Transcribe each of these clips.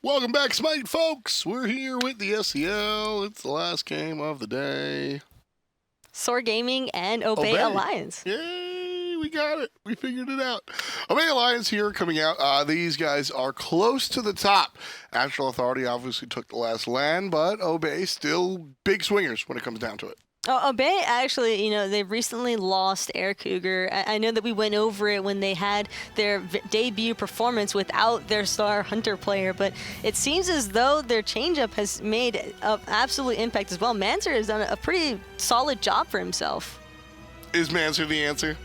Welcome back, Smite folks. We're here with the SEL. It's the last game of the day. SoaR Gaming and Obey Alliance. Yay, we got it. We figured it out. Obey Alliance here coming out. These guys are close to the top. Actual Authority obviously took the last land, but Obey still big swingers when it comes down to it. Obey, actually, they've recently lost Air Cougar. I know that we went over it when they had their debut performance without their star hunter player, but it seems as though their changeup has made an absolute impact as well. Manser has done a pretty solid job for himself. Is Manser the answer?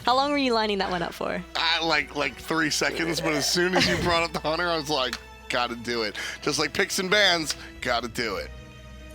How long were you lining that one up for? Like 3 seconds, but as soon as you brought up the hunter, I was like, gotta do it. Just like picks and bans, gotta do it.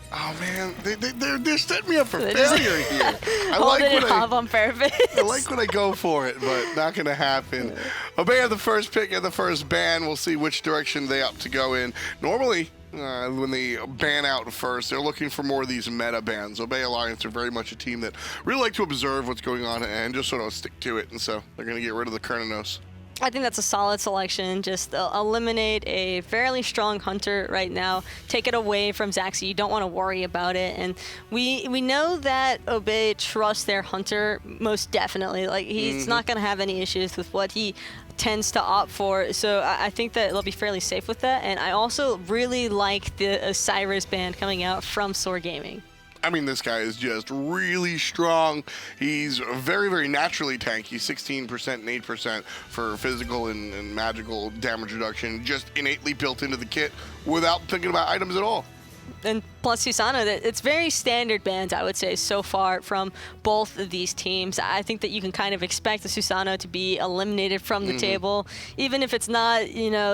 Oh man, they're setting me up for failure here. I like when on purpose. I like when I go for it, but not gonna happen. Obey have the first pick and the first ban. We'll see which direction they opt to go in. Normally, when they ban out first, they're looking for more of these meta bans. Obey Alliance are very much a team that really like to observe what's going on and just sort of stick to it, and so they're gonna get rid of the Chronos. I think that's a solid selection. Just eliminate a fairly strong hunter right now. Take it away from Zachsy. You don't want to worry about it. And we know that Obey trusts their hunter most definitely. Like he's not going to have any issues with what he tends to opt for. So I think that they'll be fairly safe with that. And I also really like the hi-rez band coming out from SoaR Gaming. I mean, this guy is just really strong. He's very, very naturally tanky, 16% and 8% for physical and magical damage reduction, just innately built into the kit without thinking about items at all. And plus Susano, it's very standard bans, I would say, so far from both of these teams. I think that you can kind of expect the Susano to be eliminated from the table, even if it's not,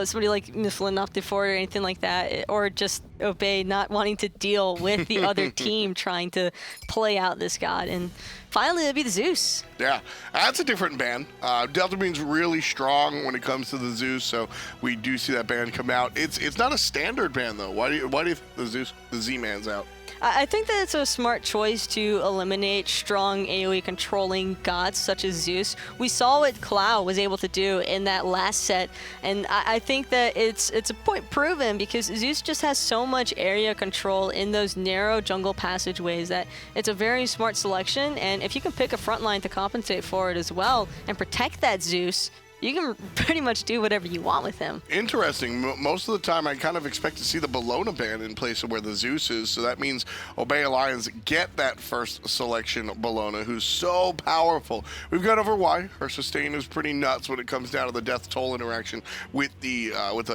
somebody like Myflin up for it or anything like that, or just Obey not wanting to deal with the other team trying to play out this god. And finally, it'll be the Zeus. Yeah, that's a different ban. Delta Beam's really strong when it comes to the Zeus, so we do see that ban come out. It's not a standard ban though. Why do you think the Z-man's out? I think that it's a smart choice to eliminate strong AoE controlling gods such as Zeus. We saw what Cloud was able to do in that last set, and I think that it's a point proven because Zeus just has so much area control in those narrow jungle passageways that it's a very smart selection, and if you can pick a frontline to compensate for it as well and protect that Zeus, you can pretty much do whatever you want with him. Interesting. Most of the time, I kind of expect to see the Bellona ban in place of where the Zeus is, so that means Obey Alliance get that first selection, Bellona, who's so powerful. We've got over why. Her sustain is pretty nuts when it comes down to the death toll interaction with the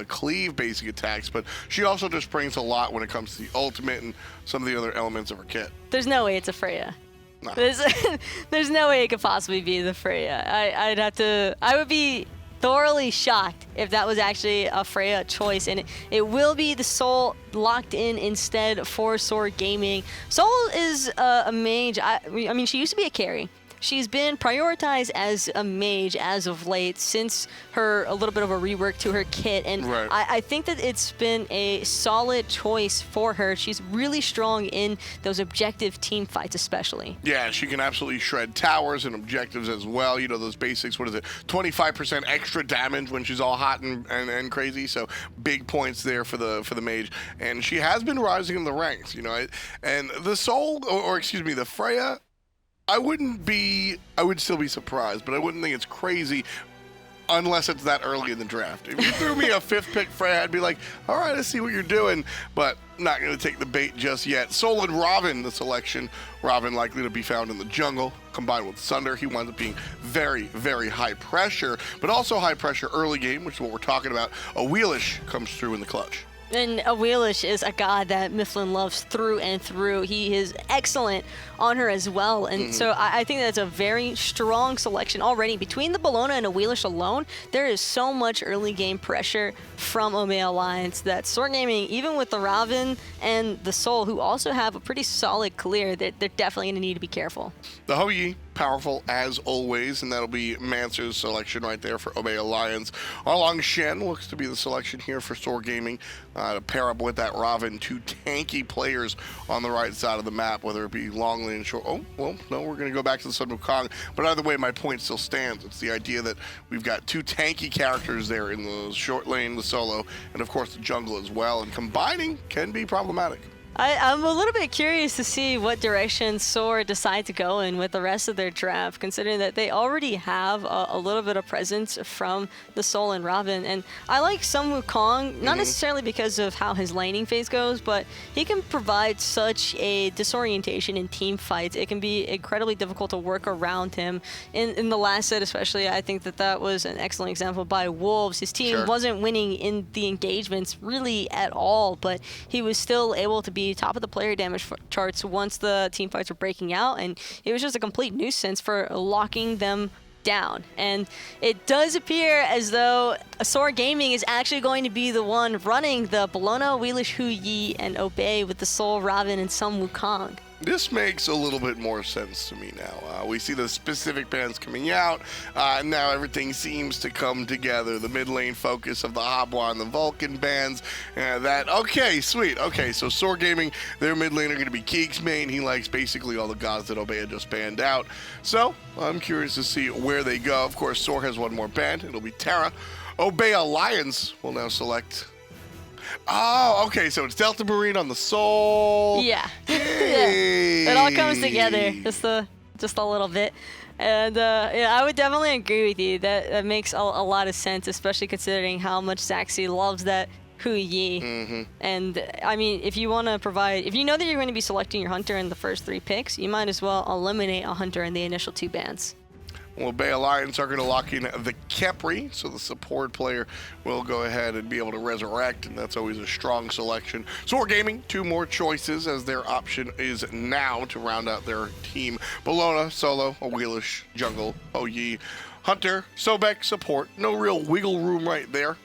cleave basic attacks, but she also just brings a lot when it comes to the ultimate and some of the other elements of her kit. There's no way it's a Freya. No. There's no way it could possibly be the Freya. I would be thoroughly shocked if that was actually a Freya choice, and it will be the Soul locked in instead for SoaR Gaming. Soul is a mage. I mean, she used to be a carry. She's been prioritized as a mage as of late since a little bit of a rework to her kit, and right. I think that it's been a solid choice for her. She's really strong in those objective team fights especially. Yeah, she can absolutely shred towers and objectives as well. Those basics, what is it, 25% extra damage when she's all hot and crazy, so big points there for the mage. And she has been rising in the ranks, and the Soul, or excuse me, the Freya, I would still be surprised, but I wouldn't think it's crazy unless it's that early in the draft. If you threw me a 5th pick Freya, I'd be like, all right, I see what you're doing, but not going to take the bait just yet. Soul and Raven, the selection. Raven likely to be found in the jungle, combined with Sunder. He winds up being very, very high pressure, but also high pressure early game, which is what we're talking about. Awilix comes through in the clutch. And Awilix is a god that Myflin loves through and through. He is excellent on her as well. And so I think that's a very strong selection already. Between the Bellona and Awilix alone, there is so much early game pressure from Obey Alliance that SoaR Gaming, even with the Raven and the Soul, who also have a pretty solid clear, they're definitely going to need to be careful. The Hou Yi powerful as always, and that'll be Mancer's selection right there for Obey Alliance. Along Shen looks to be the selection here for SoaR Gaming to pair up with that Ravana, two tanky players on the right side of the map, whether it be long lane, short. Oh, well, no, we're going to go back to the Sun Wukong, but either way, my point still stands. It's the idea that we've got two tanky characters there in the short lane, the solo, and of course the jungle as well, and combining can be problematic. I'm a little bit curious to see what direction SoaR decide to go in with the rest of their draft, considering that they already have a little bit of presence from the Sol and Ravana. And I like some Wukong, not necessarily because of how his laning phase goes, but he can provide such a disorientation in team fights. It can be incredibly difficult to work around him. In the last set especially, I think that was an excellent example by Wolves. His team wasn't winning in the engagements really at all, but he was still able to be top of the player damage charts once the team fights were breaking out, and it was just a complete nuisance for locking them down. And it does appear as though SoaR Gaming is actually going to be the one running the Bellona, Awilix, Hu Yi, and Obey with the Sol, Ravana, and some Wukong. This makes a little bit more sense to me now. We see the specific bans coming out, and now everything seems to come together. The mid lane focus of the Habwa and the Vulcan bans, okay, sweet. Okay, so SoaR Gaming, their mid lane are going to be KeegsMate. He likes basically all the gods that Obey had just banned out. So I'm curious to see where they go. Of course, SoaR has one more ban. It'll be Terra. Obey Alliance will now select. Oh, okay, so it's Delta Marine on the Sol. Yeah. Yeah. It all comes together just a little bit. And yeah, I would definitely agree with you. That makes a lot of sense, especially considering how much Zachsy loves that Hu Yi. And I mean, if you want to provide, if you know that you're going to be selecting your hunter in the first 3 picks, you might as well eliminate a hunter in the initial 2 bans. Well, Bay Alliance are going to lock in the Khepri, so the support player will go ahead and be able to resurrect, and that's always a strong selection. SoaR Gaming, 2 more choices as their option is now to round out their team. Bellona, solo, Awilix, jungle, Yi, hunter, Sobek, support. No real wiggle room right there.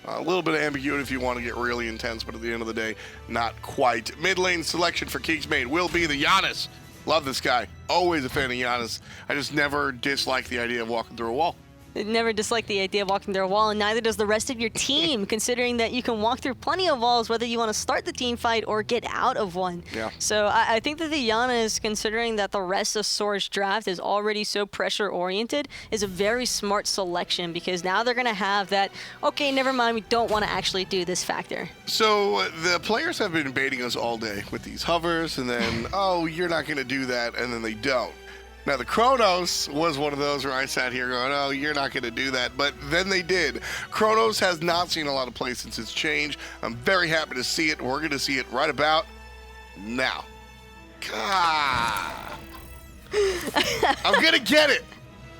A little bit of ambiguity if you want to get really intense, but at the end of the day, not quite. Mid lane selection for KeegsMate will be the Janus. Love this guy. Always a fan of Janus. I just never disliked the idea of walking through a wall. Never dislike the idea of walking through a wall, and neither does the rest of your team, considering that you can walk through plenty of walls, whether you want to start the team fight or get out of one. Yeah. So I think that the Janus, considering that the rest of SoaR's draft is already so pressure-oriented, is a very smart selection, because now they're going to have that, okay, never mind, we don't want to actually do this factor. So the players have been baiting us all day with these hovers, and then, oh, you're not going to do that, and then they don't. Now, the Chronos was one of those where I sat here going, oh, you're not going to do that. But then they did. Chronos has not seen a lot of play since its change. I'm very happy to see it. We're going to see it right about now. God. I'm going to get it.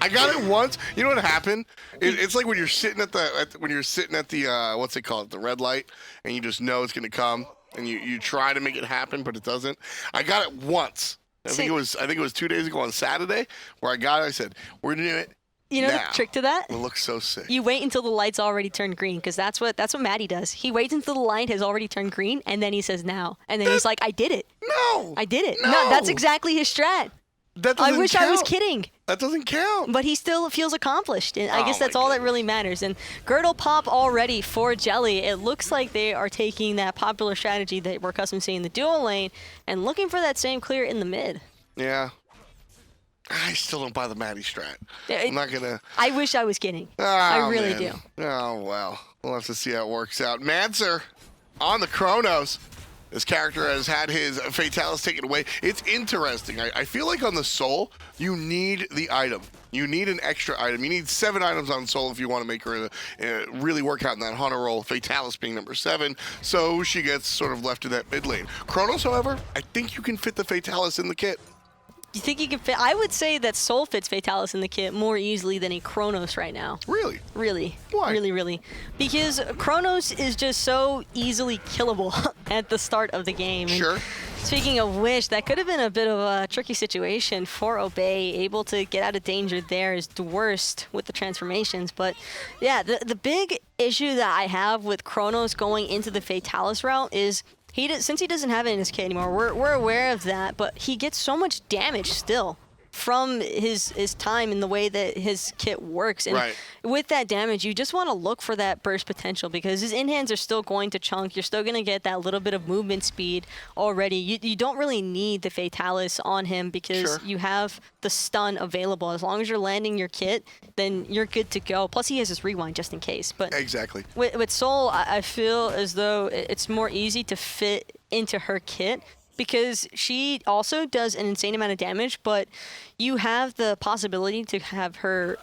I got it once. You know what happened? It's like when you're sitting at the what's it called? The red light, and you just know it's going to come, and you try to make it happen, but it doesn't. I got it once. I think it was 2 days ago on Saturday where I got it. I said, we're gonna do it. You know now. The trick to that? It looks so sick. You wait until the light's already turned green, because that's what Maddie does. He waits until the light has already turned green, and then he says now. And then he's like, I did it. No. I did it. No, that's exactly his strat. That doesn't I wish count. I was kidding. That doesn't count. But he still feels accomplished, and I guess that's all goodness. that really matters. And Girdle pop already for Jelly. It looks like they are taking that popular strategy that we're accustomed to seeing in the dual lane and looking for that same clear in the mid. Yeah. I still don't buy the Maddie strat. I'm not going to... I wish I was kidding. Oh, I really do. Oh, well. We'll have to see how it works out. Mancer on the Chronos. This character has had his Fatalis taken away. It's interesting. I feel like on the Sol, you need the item. You need an extra item. You need 7 items on Sol if you want to make her really work out in that Hunter role, Fatalis being number 7. So she gets sort of left in that mid lane. Chronos, however, I think you can fit the Fatalis in the kit. You think you can fit? I would say that Sol fits Fatalis in the kit more easily than a Chronos right now. Really? Really. Why? Really. Because Chronos is just so easily killable at the start of the game. And sure. Speaking of which, that could have been a bit of a tricky situation for Obey. Able to get out of danger there is Dwurst with the transformations. But yeah, the big issue that I have with Chronos going into the Fatalis route is since he doesn't have it in his kit anymore, we're aware of that, but he gets so much damage still. from his time and the way that his kit works. And with that damage, you just want to look for that burst potential because his in-hands are still going to chunk. You're still going to get that little bit of movement speed already. You don't really need the Fatalis on him because you have the stun available. As long as you're landing your kit, then you're good to go. Plus, he has his rewind just in case. But exactly. With SoaR, I feel as though it's more easy to fit into her kit because she also does an insane amount of damage, but you have the possibility to have her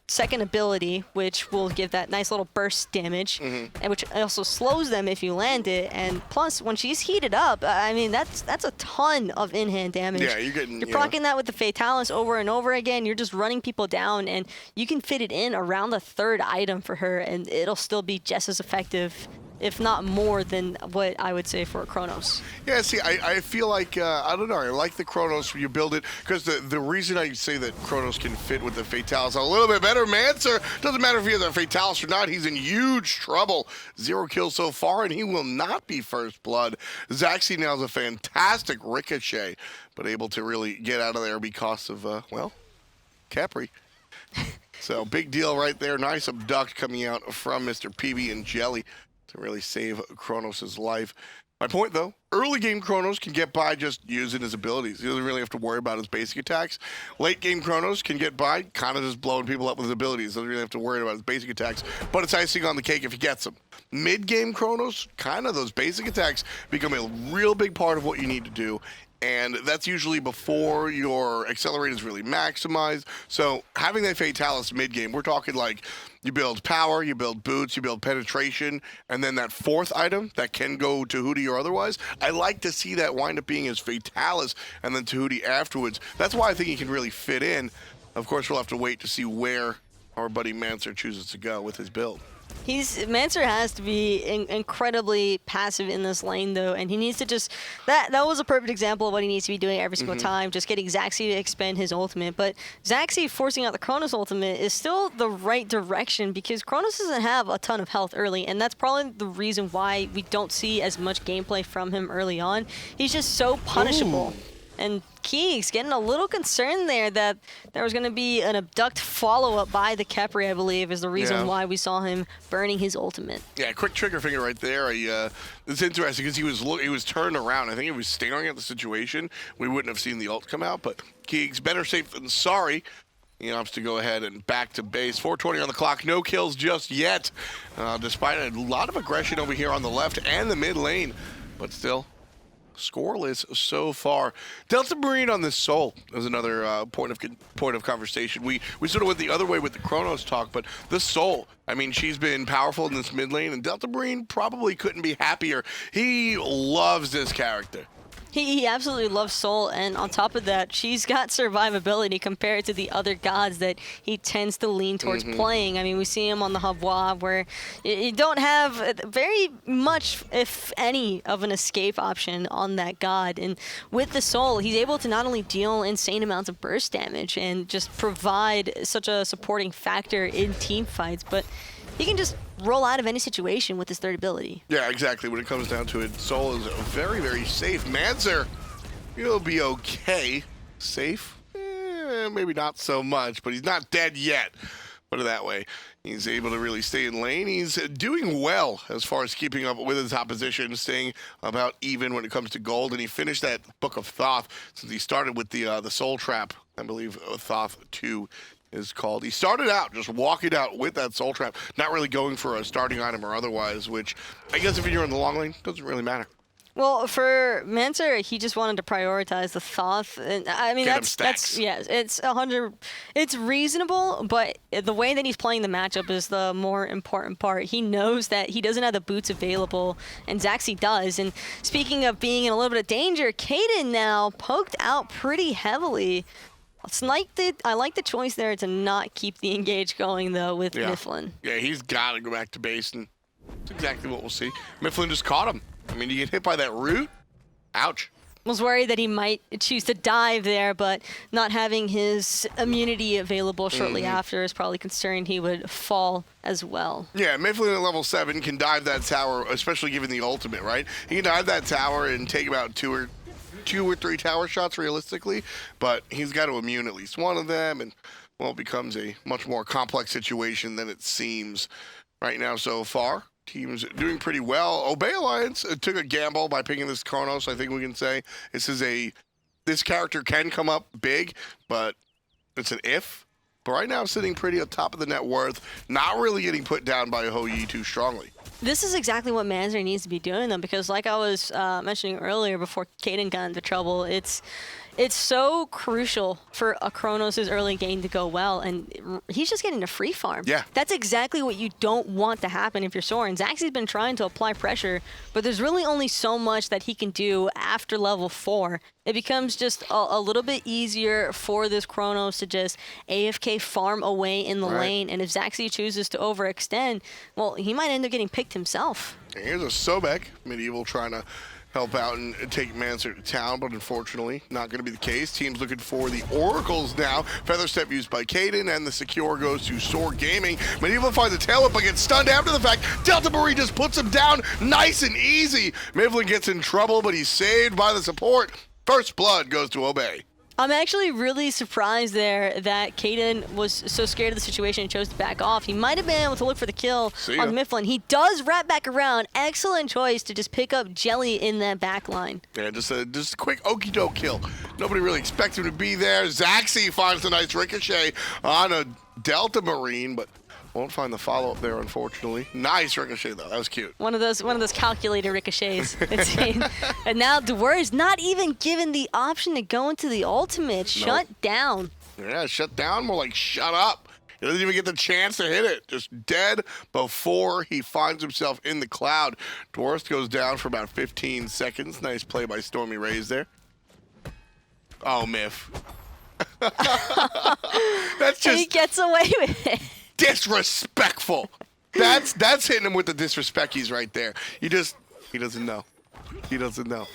second ability, which will give that nice little burst damage, and which also slows them if you land it. And plus, when she's heated up, I mean, that's a ton of in-hand damage. Yeah, you're proccing that with the Fatalis over and over again. You're just running people down, and you can fit it in around the third item for her, and it'll still be just as effective, if not more than what I would say for a Chronos. Yeah, see, I feel like, I don't know, I like the Chronos when you build it, because the reason I say that Chronos can fit with the Fatalis a little bit better, Mancer, doesn't matter if he has a Fatalis or not, he's in huge trouble. 0 kills so far, and he will not be first blood. Zachsy now has a fantastic ricochet, but able to really get out of there because of, well, Khepri. So, big deal right there. Nice abduct coming out from Mr. pbnjellly to really save Chronos' life. My point, though, early game Chronos can get by just using his abilities. He doesn't really have to worry about his basic attacks. Late game Chronos can get by kind of just blowing people up with his abilities. Doesn't really have to worry about his basic attacks, but it's icing on the cake if he gets them. Mid game Chronos, kind of those basic attacks become a real big part of what you need to do. And that's usually before your accelerator is really maximized. So having that Fatalis mid-game, we're talking like you build power, you build boots, you build penetration, and then that fourth item that can go Tahuti or otherwise, I like to see that wind up being his Fatalis and then Tahuti afterwards. That's why I think he can really fit in. Of course, we'll have to wait to see where our buddy Mancer chooses to go with his build. Mancer has to be incredibly passive in this lane, though, and he needs to just... That was a perfect example of what he needs to be doing every single time, just getting Zachsy to expend his ultimate. But Zachsy forcing out the Chronos ultimate is still the right direction because Chronos doesn't have a ton of health early, and that's probably the reason why we don't see as much gameplay from him early on. He's just so punishable. Ooh. And Keegs getting a little concerned there that there was going to be an abduct follow-up by the Khepri, I believe, is the reason why we saw him burning his ultimate. Yeah, quick trigger finger right there. It's interesting because he was turned around. I think if he was staring at the situation, we wouldn't have seen the ult come out. But Keegs, better safe than sorry. He opts to go ahead and back to base. 4:20 on the clock. No kills just yet, despite a lot of aggression over here on the left and the mid lane. But still, scoreless so far. Delta Marine on this SoaR is another point of conversation. We sort of went the other way with the Chronos talk, but the SoaR, I mean, she's been powerful in this mid lane, and Delta Marine probably couldn't be happier. He loves this character. He absolutely loves SoaR, and on top of that, she's got survivability compared to the other gods that he tends to lean towards playing. I mean, we see him on the Havwa, where you don't have very much, if any, of an escape option on that god. And with the SoaR, he's able to not only deal insane amounts of burst damage and just provide such a supporting factor in team fights, but he can just roll out of any situation with his third ability. Yeah, exactly. When it comes down to it, SoaR is very, very safe. Mancer, he'll be okay. Safe? Maybe not so much, but he's not dead yet. Put it that way. He's able to really stay in lane. He's doing well as far as keeping up with his opposition, staying about even when it comes to gold. And he finished that Book of Thoth since he started with the Soul Trap, I believe, Thoth 2. Is called. He started out just walking out with that Soul Trap, not really going for a starting item or otherwise, which I guess if you're in the long lane, doesn't really matter. Well, for Mancer, he just wanted to prioritize the Thoth, and I mean that's yeah, it's reasonable, but the way that he's playing the matchup is the more important part. He knows that he doesn't have the boots available, and Zachsy does. And speaking of being in a little bit of danger, Kaeydan now poked out pretty heavily. I like the choice there to not keep the engage going, though, with Myflin. Yeah, he's got to go back to base, and that's exactly what we'll see. Myflin just caught him. I mean, you get hit by that root. Ouch. Was worried that he might choose to dive there, but not having his immunity available shortly after is probably concerned he would fall as well. Yeah, Myflin at level 7 can dive that tower, especially given the ultimate, right? He can dive that tower and take about 2 or 2 or 3 tower shots realistically, but he's got to immune at least one of them, and well, it becomes a much more complex situation than it seems right now so far. Team's doing pretty well. Obey Alliance took a gamble by picking this Chronos, I think we can say. This character can come up big, but it's an if. But right now, sitting pretty on top of the net worth, not really getting put down by Hou Yi too strongly. This is exactly what Manzer needs to be doing, though, because like I was mentioning earlier before Kaeydan got into trouble, it's so crucial for a Chronos' early game to go well, and he's just getting a free farm. Yeah. That's exactly what you don't want to happen if you're SoaR. And Zachsy's been trying to apply pressure, but there's really only so much that he can do after level 4. It becomes just a little bit easier for this Chronos to just AFK farm away in the lane, and if Zachsy chooses to overextend, well, he might end up getting picked himself. And here's a Sobek, Medieval trying to help out and take Manser to town, but unfortunately not going to be the case. Team's looking for the Oracles now. Feather Step used by Kaeydan, and the secure goes to SoaR Gaming. Medieval finds a tail up but gets stunned after the fact. Delta Marie just puts him down nice and easy. Myflin gets in trouble, but he's saved by the support. First blood goes to Obey. I'm actually really surprised there that Kaeydan was so scared of the situation and chose to back off. He might have been able to look for the kill on Myflin. He does wrap back around. Excellent choice to just pick up Jelly in that back line. Yeah, just a quick okie-doke kill. Nobody really expected him to be there. Zachsy finds a nice ricochet on a Delta Marine, but won't find the follow-up there, unfortunately. Nice ricochet, though. That was cute. One of those calculated ricochets. And now Dwurst not even given the option to go into the ultimate. Shut down. Yeah, shut down. More like shut up. He doesn't even get the chance to hit it. Just dead before he finds himself in the cloud. Dwurst goes down for about 15 seconds. Nice play by StormyRays there. Oh, Myf. That's just... And he gets away with it. Disrespectful. That's hitting him with the disrespeckies right there. He doesn't know. He doesn't know.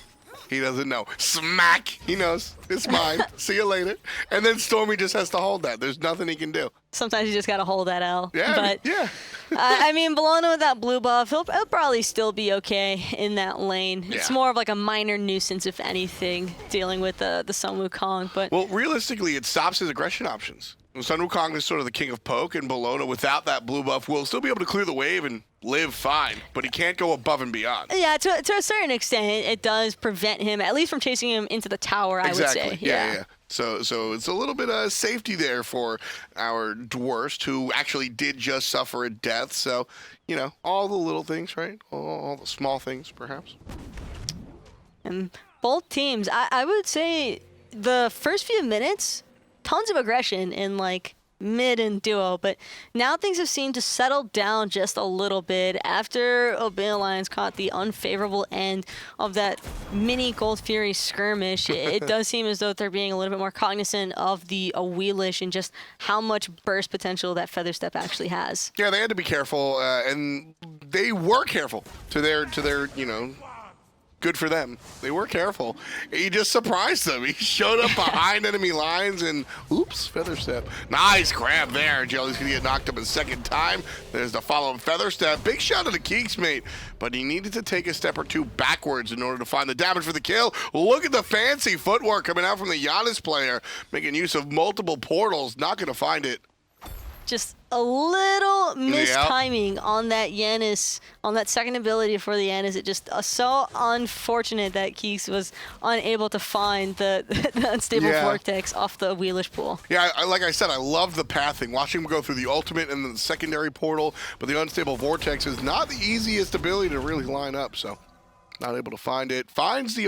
He doesn't know. Smack. He knows. It's mine. See you later. And then Stormy just has to hold that. There's nothing he can do. Sometimes you just got to hold that L. Yeah, but, yeah. I mean, Bellona with that blue buff, he'll probably still be okay in that lane. Yeah. It's more of like a minor nuisance, if anything, dealing with the Sun Wukong. But well, realistically, it stops his aggression options. Sun Wukong is sort of the king of poke, and Bellona, without that blue buff, will still be able to clear the wave and live fine, but he can't go above and beyond. Yeah, to a certain extent, it does prevent him, at least from chasing him into the tower, I would say. Yeah. So it's a little bit of safety there for our Dwurst, who actually did just suffer a death. So, you know, all the little things, right? All the small things, perhaps. And both teams, I would say the first few minutes, tons of aggression in like mid and duo, but now things have seemed to settle down just a little bit after Obey Alliance caught the unfavorable end of that mini Gold Fury skirmish. It does seem as though they're being a little bit more cognizant of the Awilix and just how much burst potential that Feather Step actually has. Yeah, they had to be careful, and they were careful to their you know, good for them. They were careful. He just surprised them. He showed up behind enemy lines and, oops, Feather Step. Nice grab there. Jelly's going to get knocked up a second time. There's the follow-up Feather Step. Big shot at the KeegsMate, but he needed to take a step or two backwards in order to find the damage for the kill. Look at the fancy footwork coming out from the Janus player, making use of multiple portals. Not going to find it. Just a little mistiming on that Janus, on that second ability for the Janus. It just so unfortunate that Keeks was unable to find the unstable vortex off the Awilix pool. Yeah, like I said, I love the pathing. Watching him go through the ultimate and the secondary portal, but the unstable vortex is not the easiest ability to really line up, so not able to find it. Finds the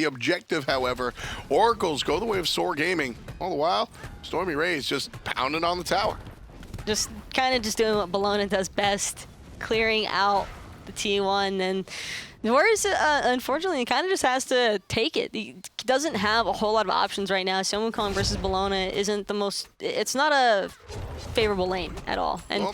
objective, however. Oracles go the way of SoaR Gaming. All the while, StormyRays just pounding on the tower. Just kind of doing what Bellona does best, clearing out the T1. And Dwurst, unfortunately, kind of just has to take it. He doesn't have a whole lot of options right now. Sun Wukong versus Bellona isn't the most, it's not a favorable lane at all. And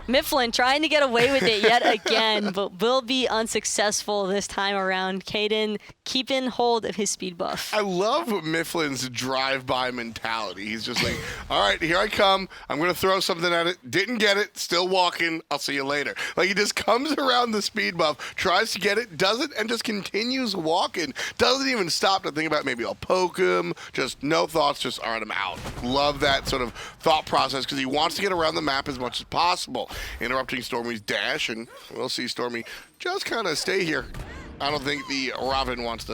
Myflin trying to get away with it yet again, but will be unsuccessful this time around. Kaeydan keeping hold of his speed buff. I love Myflin's drive-by mentality. He's just like, all right, here I come. I'm going to throw something at it. Didn't get it. Still walking. I'll see you later. Like, he just comes around the speed buff, tries to get it, does it, and just continues walking. Doesn't even stop to think about maybe I'll poke him. Just no thoughts. Just, all right, I'm out. Love that sort of thought process because he wants to get around the map as much as possible. Interrupting Stormy's dash, and we'll see Stormy just kind of stay here. I don't think the Ravana wants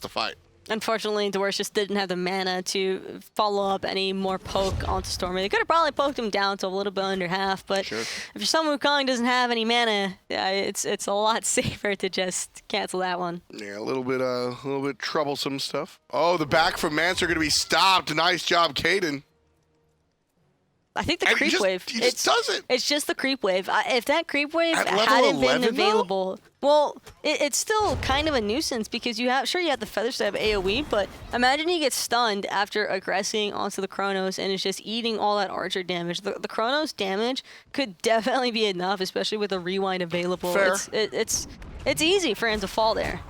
to fight. Unfortunately, Dwurst just didn't have the mana to follow up any more poke onto Stormy. They could have probably poked him down to a little bit under half, but Sure. if your son Wukong doesn't have any mana, it's a lot safer to just cancel that one. Yeah, a little bit troublesome stuff. Oh, the back from Mance are going to be stopped. Nice job, Kaeydan. I think the And creep wave. He just does it. It's just the creep wave. If that creep wave At level hadn't 11 been though? available, well, it's still kind of a nuisance because you have the feather step AoE, but imagine he gets stunned after aggressing onto the Chronos and is just eating all that archer damage. The Chronos damage could definitely be enough, especially with a rewind available. Fair. It's easy for him to fall there.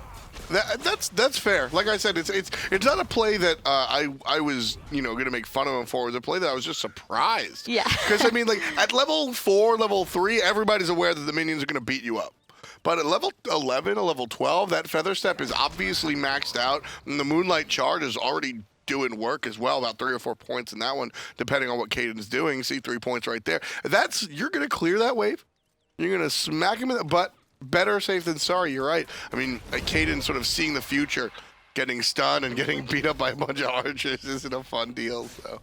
That's fair. Like I said, it's not a play that I was going to make fun of him for. It was a play that I was just surprised. Yeah. Because I mean, like at level 4, level 3, everybody's aware that the minions are going to beat you up. But at level 11 or level 12, that feather step is obviously maxed out, and the moonlight charge is already doing work as well, about 3 or 4 points in that one, depending on what Kaeydan's doing. See 3 points right there. You're going to clear that wave. You're going to smack him in the butt. Better safe than sorry, you're right. I mean, Kaeydan sort of seeing the future, getting stunned and getting beat up by a bunch of archers isn't a fun deal. So,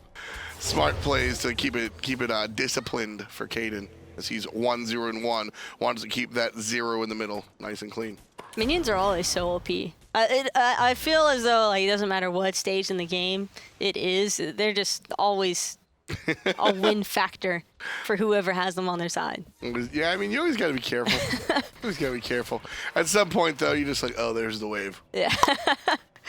smart plays to keep it disciplined for Kaeydan as he's 1-0-1. Wants to keep that 0 in the middle nice and clean. Minions are always so OP. I feel as though like it doesn't matter what stage in the game it is, they're just always a win factor for whoever has them on their side. Yeah, I mean, you always got to be careful. Always got to be careful. At some point, though, you're just like, oh, there's the wave. Yeah.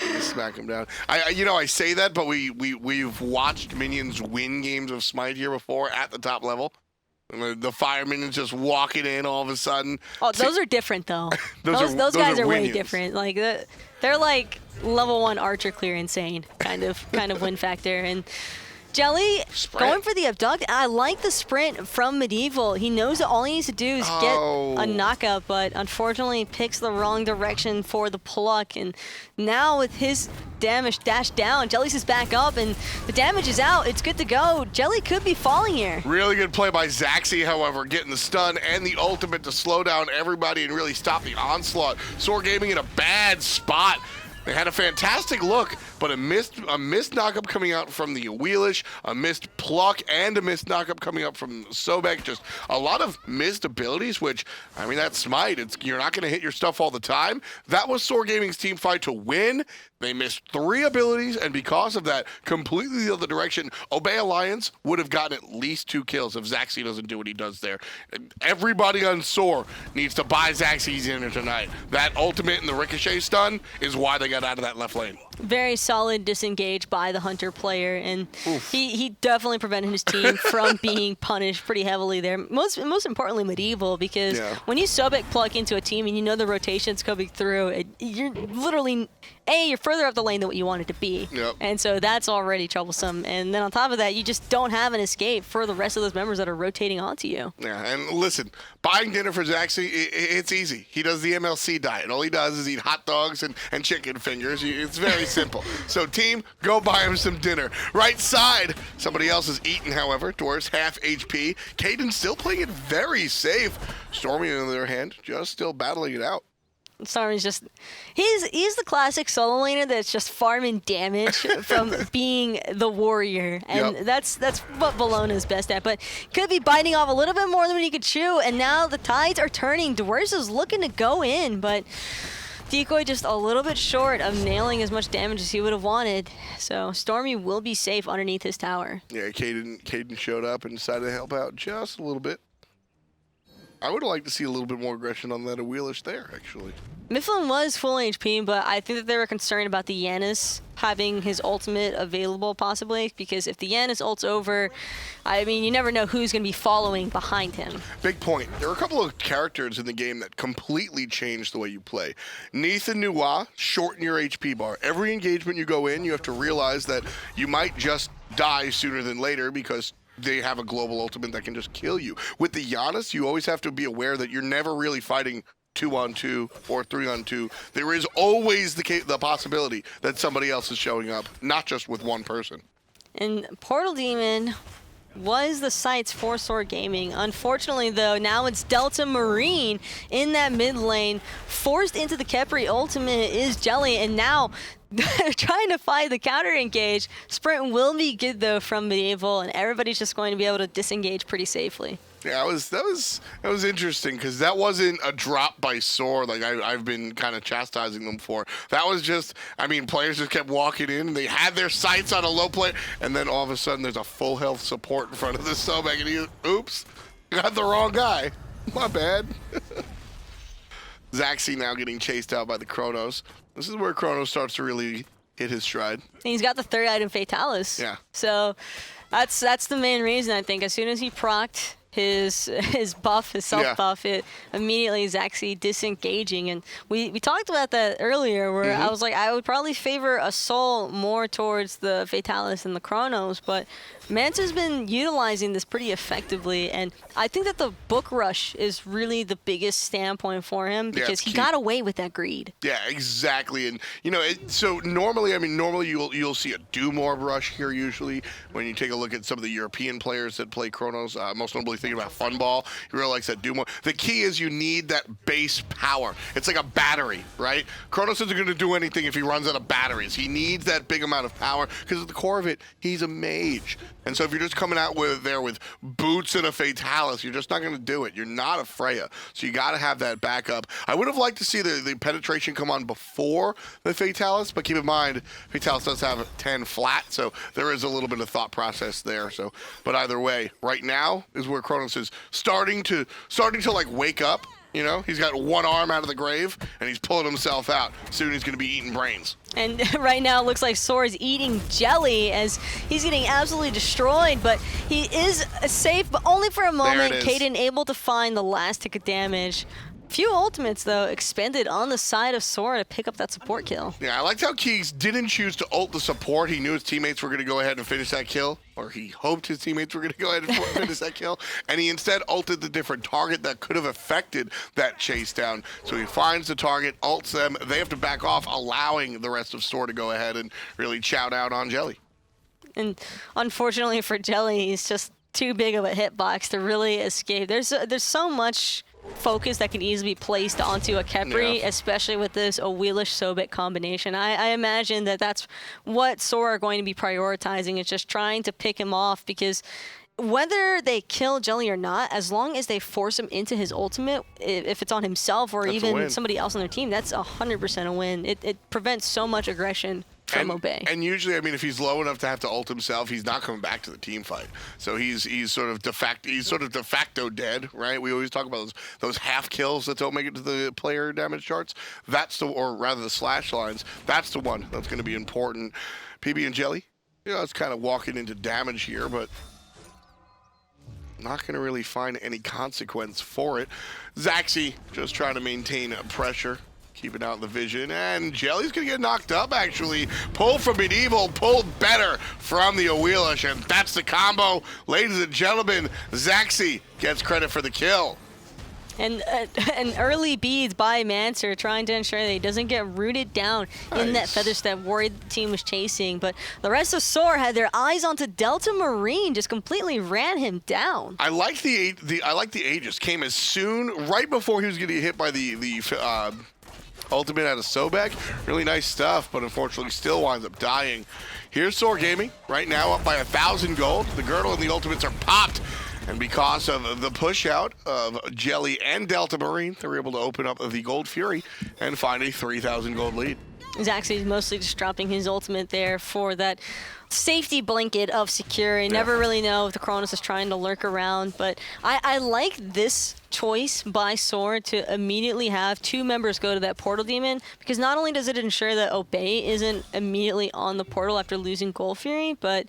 You just smack them down. I say that, but we've watched minions win games of Smite here before at the top level. And the fire minions just walking in all of a sudden. Oh, those are different though. those guys are way different. Like they're like level 1 archer clear insane kind of win factor. And Jelly going for the abduct. I like the sprint from Medieval. He knows that all he needs to do is get a knockout, but unfortunately picks the wrong direction for the pluck. And now with his damage dashed down, Jelly's is back up, and the damage is out. It's good to go. Jelly could be falling here. Really good play by Zachsy, however, getting the stun and the ultimate to slow down everybody and really stop the onslaught. SoaR Gaming in a bad spot. They had a fantastic look, but a missed knockup coming out from the Awilix, a missed pluck, and a missed knockup coming up from Sobek. Just a lot of missed abilities, which, I mean, that's Smite. You're not going to hit your stuff all the time. That was SoaR Gaming's team fight to win. They missed 3 abilities, and because of that, completely the other direction. Obey Alliance would have gotten at least 2 kills if Zachsy doesn't do what he does there. Everybody on SoaR needs to buy Zachsy's in tonight. That ultimate and the ricochet stun is why they got out of that left lane. Very solid disengage by the Hunter player, and he definitely prevented his team from being punished pretty heavily there. Most importantly, Medieval, because when you Sobek plug into a team and you know the rotation's coming through, you're literally, you're further up the lane than what you want it to be. Yep. And so that's already troublesome. And then on top of that, you just don't have an escape for the rest of those members that are rotating onto you. Yeah, and listen, buying dinner for Zachsy, it's easy. He does the MLC diet. All he does is eat hot dogs and chicken fingers. It's very simple. So team, go buy him some dinner. Right side, somebody else is eating, however. Dwurst half HP. Kaeydan still playing it very safe. Stormy, on the other hand, just still battling it out. Stormy's just, he's the classic solo laner that's just farming damage from being the warrior, and that's what Bellona's best at. But could be biting off a little bit more than he could chew, and now the tides are turning. Dwurst is looking to go in, but Decoy just a little bit short of nailing as much damage as he would have wanted. So Stormy will be safe underneath his tower. Yeah, Kaeydan showed up and decided to help out just a little bit. I would like to see a little bit more aggression on that Awilix there, actually. Myflin was full HP, but I think that they were concerned about the Janus having his ultimate available, possibly, because if the Janus ults over, I mean, you never know who's going to be following behind him. Big point. There are a couple of characters in the game that completely change the way you play. Neith and Nuwa shorten your HP bar. Every engagement you go in, you have to realize that you might just die sooner than later because they have a global ultimate that can just kill you. With the Janus, you always have to be aware that you're never really fighting 2-on-2 or 3-on-2. There is always the possibility that somebody else is showing up, not just with one person. And Portal Demon was the sights for SoaR Gaming. Unfortunately, though, now it's Delta Marine in that mid lane. Forced into the Khepri ultimate is Jelly, and now trying to find the counter engage. Sprint will be good, though, from Medieval, and everybody's just going to be able to disengage pretty safely. Yeah, that was interesting because that wasn't a drop by SoaR like I've been kind of chastising them for. That was just, I mean, players just kept walking in and they had their sights on a low player, and then all of a sudden there's a full health support in front of the Sobek, and he, oops, got the wrong guy. My bad. Zachsy now getting chased out by the Chronos. This is where Chronos starts to really hit his stride. And he's got the third item Fatalis. Yeah. So that's the main reason, I think. As soon as he procced his buff, his self buff, it immediately is actually disengaging. And we talked about that earlier where I was like, I would probably favor a Soul more towards the Fatalis and the Chronos, but Manta's been utilizing this pretty effectively, and I think that the book rush is really the biggest standpoint for him because he got away with that greed. Yeah, exactly. And you know, so normally, I mean, normally you'll see a Doom Orb rush here usually when you take a look at some of the European players that play Chronos. Most notably thinking about Funball, he really likes that Doom Orb. The key is you need that base power. It's like a battery, right? Chronos isn't going to do anything if he runs out of batteries. He needs that big amount of power because at the core of it, he's a mage. And so if you're just coming out with boots and a Fatalis, you're just not going to do it. You're not a Freya. So you got to have that backup. I would have liked to see the penetration come on before the Fatalis, but keep in mind, Fatalis does have 10 flat, so there is a little bit of thought process there. So, but either way, right now is where Chronos is starting to like wake up. You know, he's got one arm out of the grave, and he's pulling himself out. Soon he's going to be eating brains. And right now it looks like SoaR is eating jelly as he's getting absolutely destroyed, but he is safe, but only for a moment. Kaeydan able to find the last tick of damage. Few ultimates, though, expended on the side of SoaR to pick up that support kill. Yeah, I liked how Keegs didn't choose to ult the support. He knew his teammates were going to go ahead and finish that kill, or he hoped his teammates were going to go ahead and finish that kill, and he instead ulted the different target that could have affected that chase down. So he finds the target, ults them, they have to back off, allowing the rest of SoaR to go ahead and really chow down on Jelly. And unfortunately for Jelly, he's just too big of a hitbox to really escape. There's so much focus that can easily be placed onto a Khepri, especially with this Awilix Sobek combination. I imagine that that's what SoaR are going to be prioritizing, is just trying to pick him off, because whether they kill Jelly or not, as long as they force him into his ultimate, if it's on himself or even somebody else on their team, that's 100% a win. It prevents so much aggression from Obey. And usually, I mean, if he's low enough to have to ult himself, he's not coming back to the team fight. So he's sort of de facto dead, right? We always talk about those half kills that don't make it to the player damage charts. That's or rather the slash lines. That's the one that's going to be important. pbnjellly, you know, it's kind of walking into damage here, but not going to really find any consequence for it. Zachsy just trying to maintain pressure, keeping out the vision, and Jelly's going to get knocked up, actually. Pull from Medieval, pulled better from the Awilix, and that's the combo. Ladies and gentlemen, Zachsy gets credit for the kill. And an early beads by Mancer, trying to ensure that he doesn't get rooted down in that feather step worried the team was chasing. But the rest of SoaR had their eyes onto Delta Marine, just completely ran him down. I like the Aegis came as soon, right before he was getting hit by the ultimate out of Sobek. Really nice stuff, but unfortunately still winds up dying. Here's SoaR Gaming, right now up by 1,000 gold. The girdle and the ultimates are popped. And because of the push out of Jelly and Delta Marine, they were able to open up the Gold Fury and find a 3,000 gold lead. Zachsy is mostly just dropping his ultimate there for that safety blanket of secure. You never really know if the Chronos is trying to lurk around, but I like this choice by SoaR to immediately have 2 members go to that portal demon, because not only does it ensure that Obey isn't immediately on the portal after losing Gold Fury, but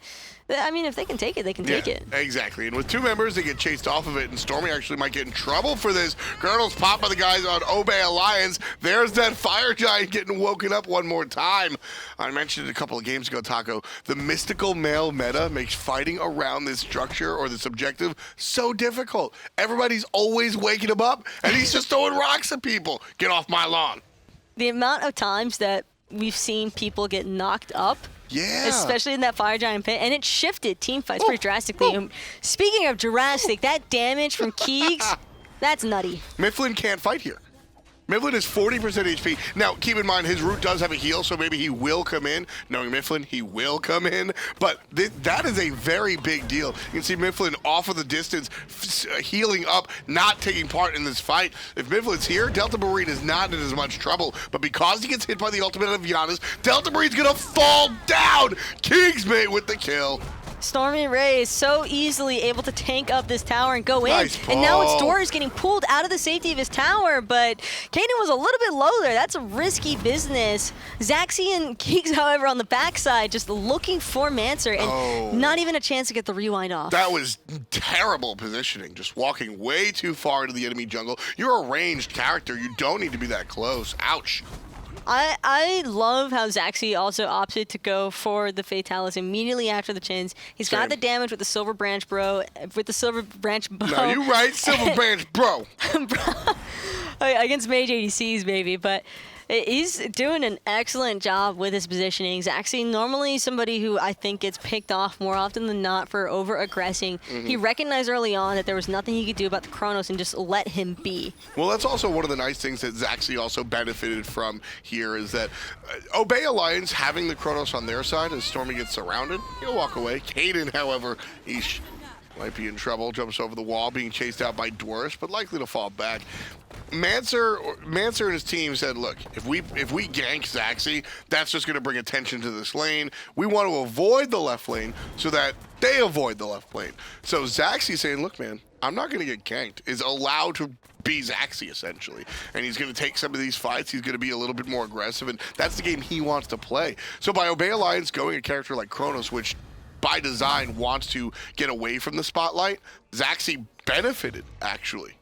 I mean, if they can take it, they can take it. Exactly. And with 2 members, they get chased off of it, and Stormy actually might get in trouble for this. Girdle's popped by the guys on Obey Alliance. There's that Fire Giant getting woken up one more time. I mentioned it a couple of games ago, Taco. The mystical male meta makes fighting around this structure or this objective so difficult. Everybody's always waking him up, and he's just throwing rocks at people. Get off my lawn. The amount of times that we've seen people get knocked up, especially in that Fire Giant pit, and it shifted team fights pretty drastically. Speaking of drastic, that damage from Keegs, that's nutty. Myflin can't fight here. Myflin is 40% HP. Now, keep in mind, his root does have a heal, so maybe he will come in. Knowing Myflin, he will come in. But that is a very big deal. You can see Myflin off of the distance, healing up, not taking part in this fight. If Myflin's here, Delta Marine is not in as much trouble. But because he gets hit by the ultimate of Janus, Delta Marine's going to fall down. KeegsMate with the kill. StormyRays so easily able to tank up this tower and go in. And now it's Dwurst getting pulled out of the safety of his tower, but Kaeydan was a little bit low there. That's a risky business. Zachsy and Keegs, however, on the backside, just looking for Mancer and not even a chance to get the rewind off. That was terrible positioning, just walking way too far into the enemy jungle. You're a ranged character. You don't need to be that close. Ouch. I love how Zachsy also opted to go for the Fatalis immediately after the chins. He's got the damage with the Silver Branch Bro, with the Silver Branch Bow. No, you're right, Silver Branch Bro. Against Mage ADCs, baby, but he's doing an excellent job with his positioning. Zachsy, normally somebody who I think gets picked off more often than not for over-aggressing. He recognized early on that there was nothing he could do about the Chronos and just let him be. Well, that's also one of the nice things that Zachsy also benefited from here is that Obey Alliance having the Chronos on their side as Stormy gets surrounded, he'll walk away. Kaeydan, however, might be in trouble, jumps over the wall, being chased out by Dwurst, but likely to fall back. Mancer and his team said, look, if we gank Zachsy, that's just going to bring attention to this lane. We want to avoid the left lane so that they avoid the left lane. So Zachsy saying, look, man, I'm not going to get ganked, is allowed to be Zachsy, essentially. And he's going to take some of these fights. He's going to be a little bit more aggressive, and that's the game he wants to play. So by Obey Alliance going a character like Chronos, which by design wants to get away from the spotlight, Zachsy benefited, actually.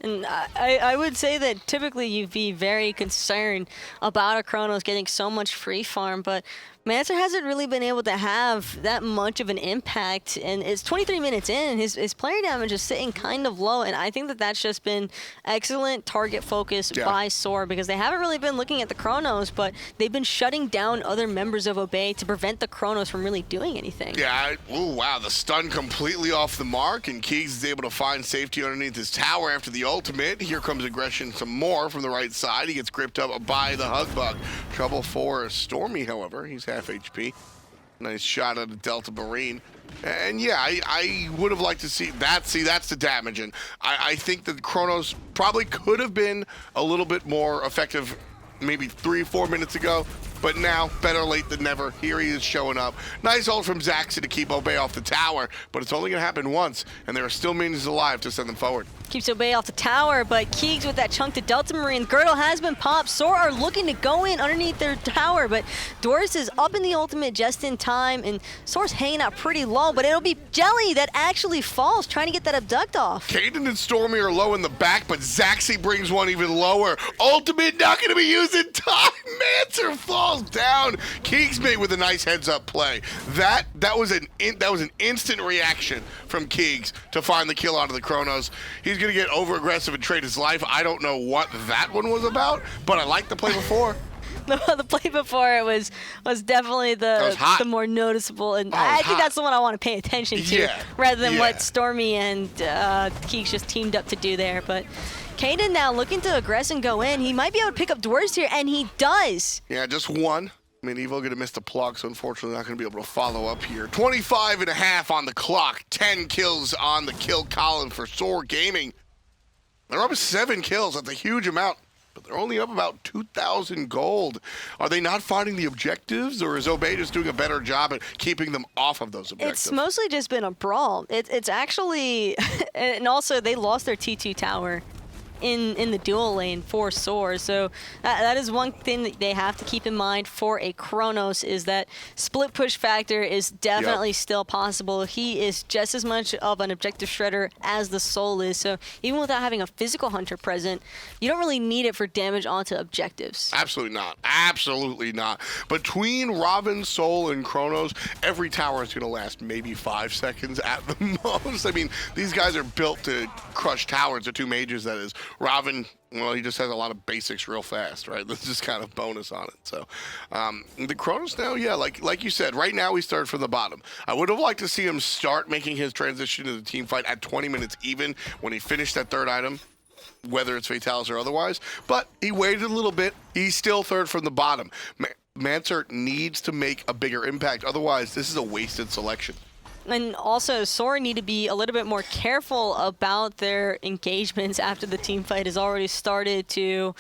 And I would say that typically you'd be very concerned about a Chronos getting so much free farm, but Mancer hasn't really been able to have that much of an impact, and it's 23 minutes in, his player damage is sitting kind of low, and I think that that's just been excellent target focus by SoaR, because they haven't really been looking at the Chronos, but they've been shutting down other members of Obey to prevent the Chronos from really doing anything. Yeah, oh wow, the stun completely off the mark, and Keegs is able to find safety underneath his tower after the ultimate. Here comes aggression some more from the right side. He gets gripped up by the Hug Bug. Trouble for Stormy, however. He's half HP. Nice shot at a Delta Marine. And yeah, I would have liked to see that. See, that's the damage. And I think that Chronos probably could have been a little bit more effective maybe 3-4 minutes ago. But now, better late than never. Here he is showing up. Nice ult from Zachsy to keep Obey off the tower, but it's only going to happen once, and there are still minions alive to send them forward. Keeps Obey off the tower, but Keegs with that chunk to Delta Marine. Girdle has been popped. SoaR are looking to go in underneath their tower, but Dwurst is up in the ultimate just in time, and SoaR's hanging out pretty low, but it'll be Jelly that actually falls, trying to get that abduct off. Kaeydan and Stormy are low in the back, but Zachsy brings one even lower. Ultimate not going to be used in time. Mancer falls down. KeegsMate with a nice heads-up play. That was an instant reaction from Keegs to find the kill out of the Chronos. He's going to get over-aggressive and trade his life. I don't know what that one was about, but I liked the play before. The play before it was definitely the more noticeable, and I think that's the one I want to pay attention to, rather than what Stormy and Keegs just teamed up to do there. But Kaeydan now looking to aggress and go in. He might be able to pick up Dwurst here, and he does. Yeah, just one. Medieval going to miss the plug, so unfortunately not going to be able to follow up here. 25.5 on the clock. 10 kills on the kill column for SoaR Gaming. They're up to 7 kills. That's a huge amount. but they're only up about 2,000 gold. Are they not finding the objectives, or is Obey just doing a better job at keeping them off of those objectives? It's mostly just been a brawl. It's actually, and also they lost their T2 tower in the dual lane for SoaR. So that is one thing that they have to keep in mind for a Chronos, is that split push factor is definitely still possible. He is just as much of an objective shredder as the Soul is. So even without having a physical hunter present, you don't really need it for damage onto objectives. Absolutely not. Absolutely not. Between Robin, Soul, and Chronos, every tower is going to last maybe 5 seconds at the most. I mean, these guys are built to crush towers. The two mages, that is. Robin, well, he just has a lot of basics real fast, right? This is kind of bonus on it. So the Chronos now, yeah, like you said, right now we started from the bottom. I would have liked to see him start making his transition to the team fight at 20 minutes even when he finished that third item, whether it's Fatalis or otherwise. But he waited a little bit. He's still third from the bottom. Mancer needs to make a bigger impact. Otherwise, this is a wasted selection. And also, SoaR need to be a little bit more careful about their engagements after the team fight has already started to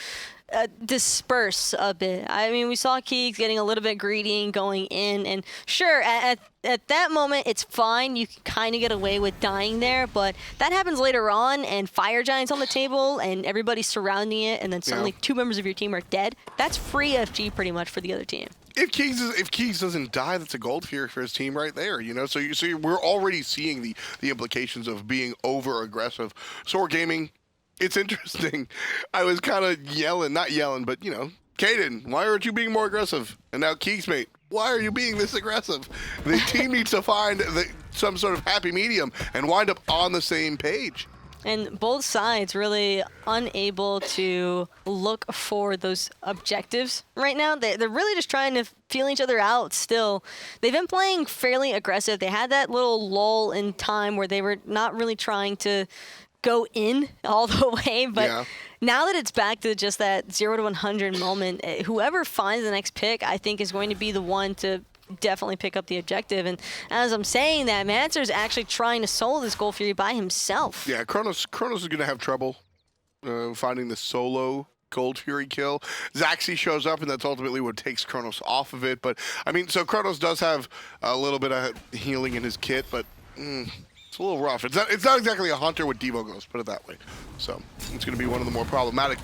disperse a bit. I mean, we saw Keegs getting a little bit greedy and going in, and sure, at that moment, it's fine. You can kind of get away with dying there, but that happens later on, and Fire Giant's on the table, and everybody's surrounding it, and then suddenly 2 members of your team are dead. That's free FG pretty much for the other team. If Keegs doesn't die, that's a gold here for his team right there, you know. So we're already seeing the implications of being over aggressive. SoaR Gaming, it's interesting. I was kind of not yelling, but you know, Kaeydan, why aren't you being more aggressive? And now KeegsMate, why are you being this aggressive? The team needs to find some sort of happy medium and wind up on the same page. And both sides really unable to look for those objectives right now. They're really just trying to feel each other out still. They've been playing fairly aggressive. They had that little lull in time where they were not really trying to go in all the way, but now that it's back to just that 0 to 100 moment, whoever finds the next pick, I think, is going to be the one to definitely pick up the objective. And as I'm saying that, Mancer's actually trying to solo this Gold Fury by himself. Yeah, Chronos is going to have trouble finding the solo Gold Fury kill. Zachsy shows up, and that's ultimately what takes Chronos off of it. But, I mean, so Chronos does have a little bit of healing in his kit, but it's a little rough. It's not exactly a hunter with Devo Ghost, put it that way. So it's going to be one of the more problematic.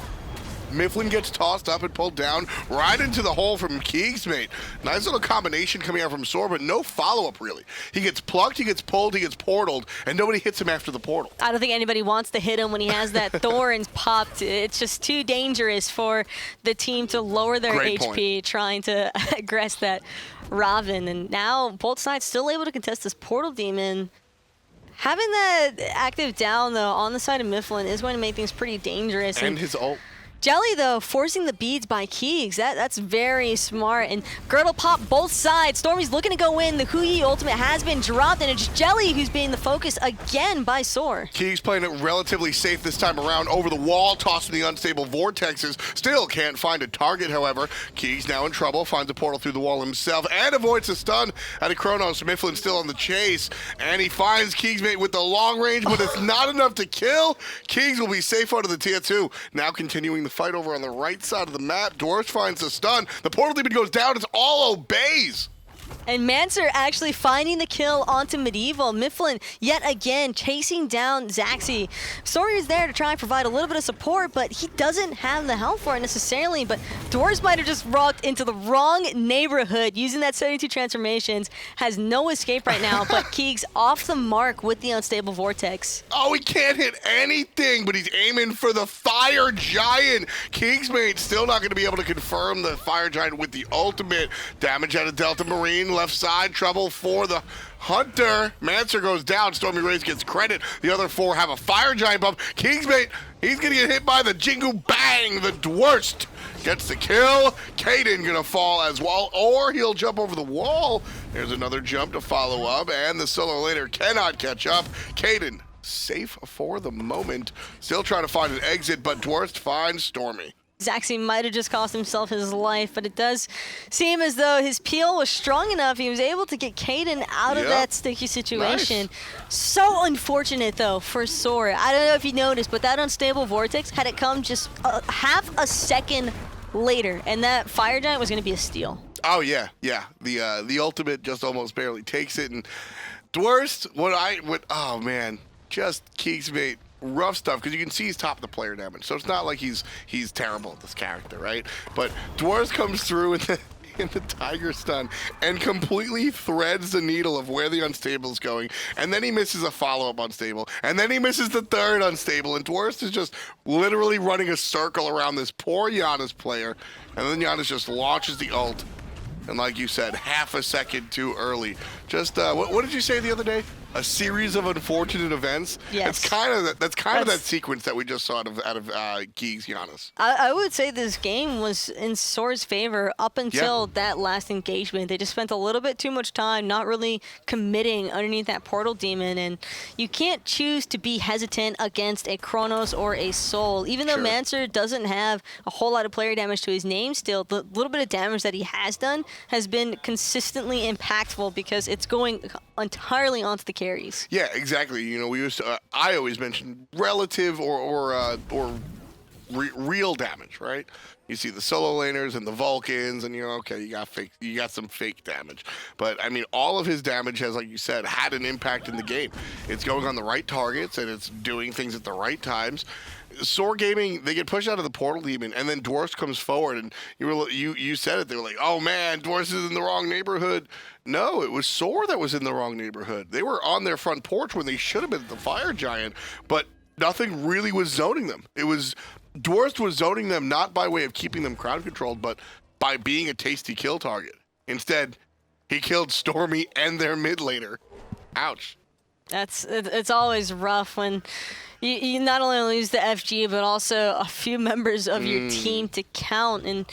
Myflin gets tossed up and pulled down right into the hole from KeegsMate. Nice little combination coming out from SoaR, but no follow-up, really. He gets plucked, he gets pulled, he gets portaled, and nobody hits him after the portal. I don't think anybody wants to hit him when he has that thorns popped. It's just too dangerous for the team to lower their HP trying to aggress that Raven. And now both sides still able to contest this portal demon. Having that active down, though, on the side of Myflin is going to make things pretty dangerous. And his ult. Jelly, though, forcing the beads by Keegs. That's very smart. And Girdle pop both sides. Stormy's looking to go in. The Hui ultimate has been dropped, and it's Jelly who's being the focus again by SoaR. Keegs playing it relatively safe this time around. Over the wall, tossing the unstable vortexes. Still can't find a target, however. Keegs now in trouble. Finds a portal through the wall himself and avoids a stun out of Chronos. Myflin still on the chase. And he finds KeegsMate with the long range, but it's not enough to kill. Keegs will be safe out of the tier 2. Now continuing the fight over on the right side of the map. Dwurst finds the stun. The portal demon goes down. It's all Obeys. And Mancer actually finding the kill onto Medieval. Myflin yet again chasing down Zachsy. SoaR is there to try and provide a little bit of support, but he doesn't have the health for it necessarily. But Dwurst might have just walked into the wrong neighborhood using that 72 transformations. Has no escape right now, but Keegs off the mark with the unstable vortex. Oh, he can't hit anything, but he's aiming for the Fire Giant. KeegsMate still not going to be able to confirm the Fire Giant with the ultimate. Damage out of Delta Marine. Left side, trouble for the Hunter. Mancer goes down. StormyRays gets credit. The other 4 have a Fire Giant bump. KeegsMate, he's going to get hit by the Jingu Bang. The Dwurst gets the kill. Kaeydan going to fall as well, or he'll jump over the wall. There's another jump to follow up, and the solo later cannot catch up. Kaeydan safe for the moment. Still trying to find an exit, but Dwurst finds Stormy. Zachsy might have just cost himself his life, but it does seem as though his peel was strong enough. He was able to get Kaeydan out of that sticky situation. Nice. So unfortunate, though, for SoaR. I don't know if you noticed, but that unstable vortex, had it come just half a second later, and that fire giant was going to be a steal. Oh, yeah, yeah. The ultimate just almost barely takes it. And Dwurst, oh, man, just KeegsMate. Rough stuff, because you can see he's top of the player damage, so it's not like he's terrible at this character, right? But Dwurst comes through in the Tiger Stun and completely threads the needle of where the unstable is going, and then he misses a follow-up unstable, and then he misses the third unstable, and Dwurst is just literally running a circle around this poor Janus player, and then Janus just launches the ult, and like you said, half a second too early. Just, what did you say the other day? A series of unfortunate events. Yes. That's kind of that sequence that we just saw out of Keegs Janus. I would say this game was in SoaR's favor up until that last engagement. They just spent a little bit too much time not really committing underneath that portal demon, and you can't choose to be hesitant against a Chronos or a Soul. Even though Mancer doesn't have a whole lot of player damage to his name still, the little bit of damage that he has done has been consistently impactful because it's going entirely onto the carries. Yeah, exactly. You know, we used to, I always mention relative or real damage, right? You see the solo laners and the Vulcans, and okay, you got some fake damage. But I mean, all of his damage has, like you said, had an impact in the game. It's going on the right targets and it's doing things at the right times. SoaR Gaming, they get pushed out of the portal demon, and then Dwurst comes forward, and you said it. They were like, "Oh man, Dwurst is in the wrong neighborhood." No, it was SoaR that was in the wrong neighborhood. They were on their front porch when they should have been at the fire giant, but nothing really was zoning them. It was Dwurst was zoning them not by way of keeping them crowd controlled, but by being a tasty kill target. Instead, he killed Stormy and their mid laner. Ouch. It's always rough when you not only lose the FG, but also a few members of your team to count. And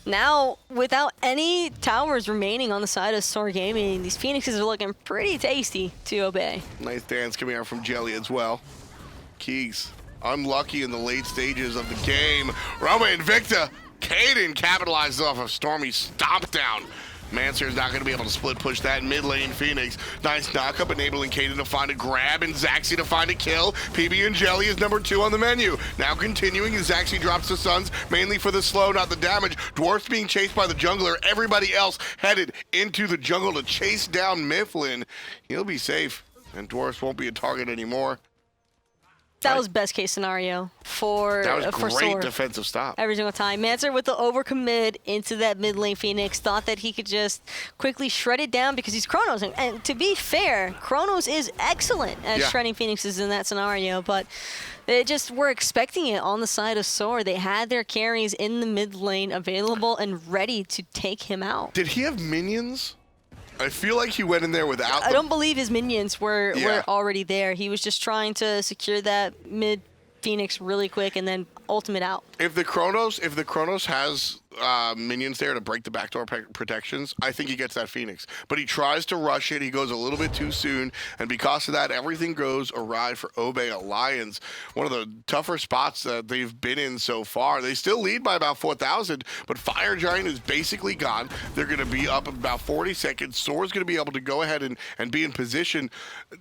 now, without any towers remaining on the side of SoaR Gaming, these Phoenixes are looking pretty tasty to obey. Nice dance coming out from Jelly as well. Keegs, unlucky in the late stages of the game. Roma Invicta. Kaeydan capitalizes off of Stormy's stomp down. Mancer's not going to be able to split push that mid lane Phoenix. Nice knockup, enabling Kaeydan to find a grab and Zachsy to find a kill. pbnjellly is number 2 on the menu. Now continuing, Zachsy drops the Suns, mainly for the slow, not the damage. Dwurst being chased by the jungler. Everybody else headed into the jungle to chase down Myflin. He'll be safe, and Dwurst won't be a target anymore. That was best case scenario for That was for great SoaR. defensive stop. Every single time. Mancer with the overcommit into that mid lane Phoenix, thought that he could just quickly shred it down because he's Chronos. And to be fair, Chronos is excellent at shredding Phoenixes in that scenario, but they just were expecting it on the side of SoaR. They had their carries in the mid lane available and ready to take him out. Did he have minions? I feel like he went in there without I don't believe his minions were already there. He was just trying to secure that mid Phoenix really quick and then ultimate out. If the Chronos has minions there to break the backdoor protections, I think he gets that Phoenix. But he tries to rush it. He goes a little bit too soon. And because of that, everything goes awry for Obey Alliance. One of the tougher spots that they've been in so far. They still lead by about 4,000, but Fire Giant is basically gone. They're going to be up about 40 seconds. SoaR's going to be able to go ahead and be in position.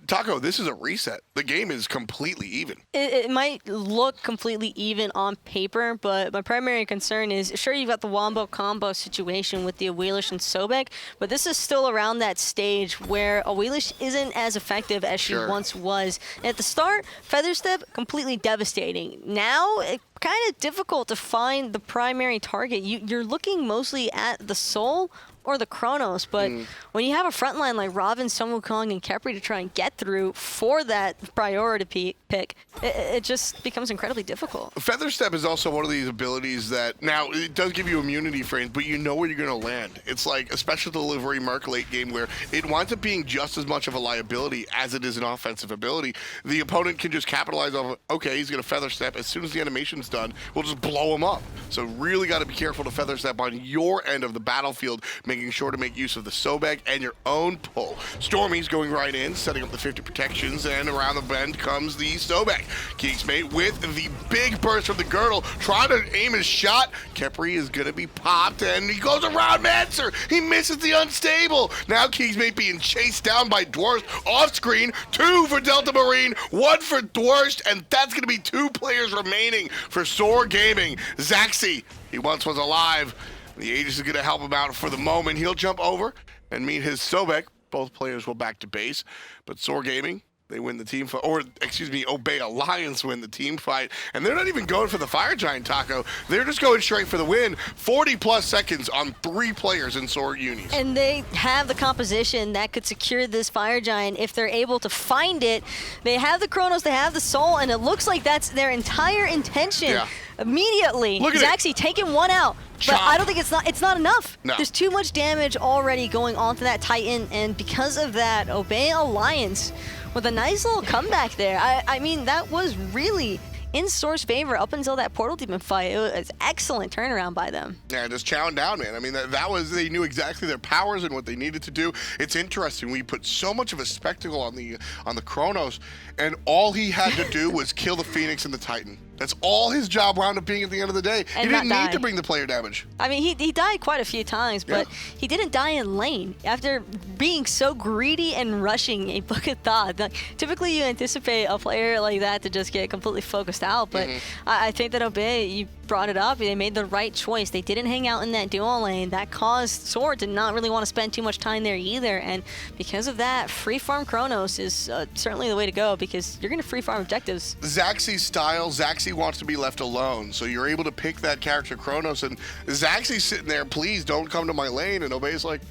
Taco, this is a reset. The game is completely even. It might look completely even on paper, but my primary concern is, sure, you've got the wombo combo situation with the Awilix and Sobek, but this is still around that stage where Awilix isn't as effective as she once was. And at the start, Feather Step, completely devastating. Now, it kind of difficult to find the primary target. You're looking mostly at the Soul or the Chronos, but when you have a frontline like Ravana, Wukong, and Khepri to try and get through for that priority pick, it just becomes incredibly difficult. Feather Step is also one of these abilities that, now, it does give you immunity frames, but you know where you're going to land. It's like a special delivery Merc late game where it winds up being just as much of a liability as it is an offensive ability. The opponent can just capitalize off of, okay, he's going to Feather Step. As soon as the animation's done, we'll just blow him up. So really got to be careful to Feather Step on your end of the battlefield. Make making sure to make use of the Sobek and your own pull. Stormy's going right in, setting up the 50 protections, and around the bend comes the Sobek. KeegsMate with the big burst from the girdle, trying to aim his shot. Khepri is going to be popped, and he goes around Mancer. He misses the unstable. Now KeegsMate being chased down by Dwurst off screen. 2 for Delta Marine, 1 for Dwurst, and that's going to be 2 players remaining for SoaR Gaming. Zachsy, he once was alive. The Aegis is going to help him out for the moment. He'll jump over and meet his Sobek. Both players will back to base, but SoaR Gaming, they win the team fight, or excuse me, Obey Alliance win the team fight, and they're not even going for the Fire Giant Taco. They're just going straight for the win. 40+ seconds on 3 players in SoaR Unis. And they have the composition that could secure this Fire Giant if they're able to find it. They have the Chronos, they have the Soul, and it looks like that's their entire intention. Yeah. Immediately, Look at Zachsy taking one out. Chop. But I don't think it's not enough. No. There's too much damage already going on to that Titan, and because of that, Obey Alliance with a nice little comeback there. I mean, that was really in SoaR's favor up until that Portal Demon fight. It was an excellent turnaround by them. Yeah, just chowing down, man. I mean, that was, they knew exactly their powers and what they needed to do. It's interesting. We put so much of a spectacle on the Chronos, and all he had to do was kill the Phoenix and the Titan. That's all his job wound up being at the end of the day. And he didn't not need die. to bring the player damage. I mean, he died quite a few times, but he didn't die in lane. After being so greedy and rushing a Book of Thought, typically you anticipate a player like that to just get completely focused out, but I think that Obey, you brought it up, they made the right choice. They didn't hang out in that dual lane. That caused SoaR to not really want to spend too much time there either, and because of that, free farm Chronos is certainly the way to go, because you're going to free farm objectives. Zachsy's style, Zachsy wants to be left alone, so you're able to pick that character Chronos, and Zachsy's sitting there, please don't come to my lane, and Obey's like,